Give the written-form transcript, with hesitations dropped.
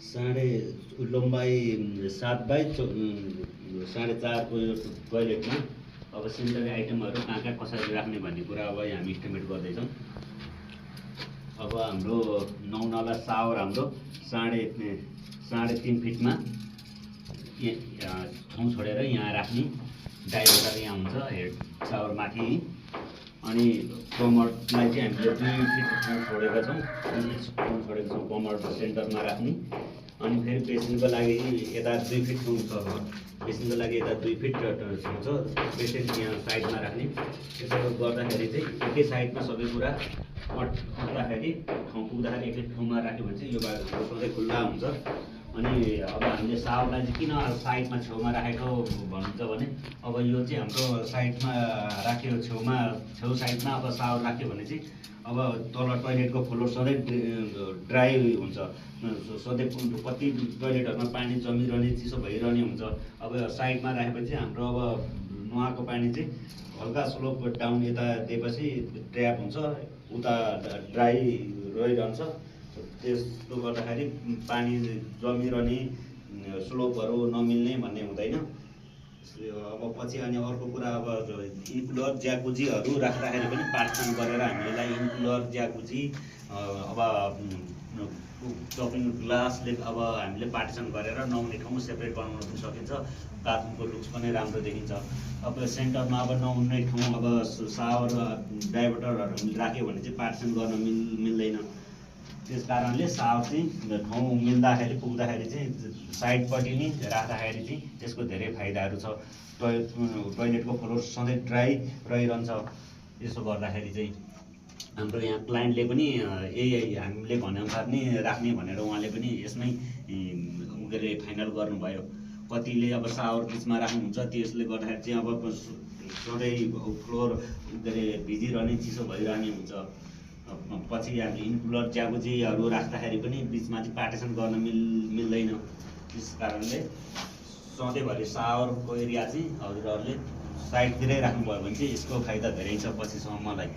साढे लम्बाइ 7 बाई 4.5 को यो टोयलेटमा अब सेनिटरी आइटमहरू कहाँ कहाँ कसरी राख्ने भन्ने कुरा अब हामी इस्टिमेट गर्दैछौँ। अब हाम्रो 9 नला सावर हाम्रो साढे 3 फिटमा ठाउँ छोडेर यहाँ राख्ने डाइभर्टर यहाँ हुन्छ हेड सावर माथि। अनि कमर्डलाई चाहिँ हामीले 2 फिट ठाउँ छोडेका छौँ कमर्ड सेन्टरमा राख्ने। अनि फेरि पेसेन्टको लागि यता 2 फिट ठाउँ छ, पेसेन्टको लागि यता 2 फिट ठाउँ छ, पेसेन्ट यहाँ साइडमा राख्ने। त्यसो गर्दाखेरि चाहिँ एकै साइडमा सबै कुरा अट्दाखेरि ठाउँ पुग्दाखेरि एकै ठाउँमा राख्यो भने चाहिँ यो बाटो सधैँ खुल्ला हुन्छ। अनि अब हामीले सावरलाई चाहिँ किन साइडमा छेउमा राखेको भन्नुहुन्छ भने अब यो चाहिँ हाम्रो साइडमा राख्यो छेउ साइडमा अब सावर राख्यो भने चाहिँ अब तल टोयलेटको फ्लोर सधैँ ड्राई हुन्छ, सधैँ कति टोयलेटहरूमा पानी जमिरहने चिसो भइरहने हुन्छ। अब साइडमा राखेपछि हाम्रो अब नुहाएको पानी चाहिँ हल्का स्लोप डाउन यता दिएपछि ट्र्याप हुन्छ, उता ड्राई रहिरहन्छ। त्यसले गर्दाखेरि पानी जमिरहने स्लोपहरू नमिल्ने भन्ने हुँदैन। अब पछि अनि अर्को कुरा अब इन्कुलर ज्याकुजीहरू राख्दाखेरि पनि पार्टिसन गरेर हामीलाई इन्कुलर ज्याकुजी अब टपिङ ग्लासले अब हामीले पार्टिसन गरेर नुहाउने ठाउँ सेपरेट बनाउन पनि सकिन्छ। बाथरुमको लुक्स पनि राम्रो देखिन्छ। अब सेन्टरमा अब नुहाउने ठाउँ अब सावर डाइभर्टरहरू राख्यो भने चाहिँ पार्टिसन गर्न मिल्दैन। त्यस कारणले सावर चाहिँ ठाउँ मिल्दाखेरि पुग्दाखेरि चाहिँ साइडपट्टि नै राख्दाखेरि चाहिँ त्यसको धेरै फाइदाहरू छ। टोयलेटको फ्लोर सधैँ ड्राई रहिरहन्छ। यसो गर्दाखेरि चाहिँ हाम्रो यहाँ क्लाइन्टले पनि यही हामीले भनेअनुसार नै राख्ने भनेर उहाँले पनि यसमै के अरे फाइनल गर्नुभयो। कतिले अब सावर बिचमा राख्नुहुन्छ, त्यसले गर्दाखेरि चाहिँ अब सधैँ फ्लोर के अरे भिजिरहने चिसो भइरहने हुन्छ। पछि हामीले इन्कुलर ज्याकुजीहरू राख्दाखेरि पनि बिचमा चाहिँ पार्टिसन गर्न मिल्दैन। त्यस कारणले सधैँभरि सावरको एरिया चाहिँ हजुरहरूले साइडतिरै राख्नुभयो भने चाहिँ यसको फाइदा धेरै छ पछिसम्मलाई।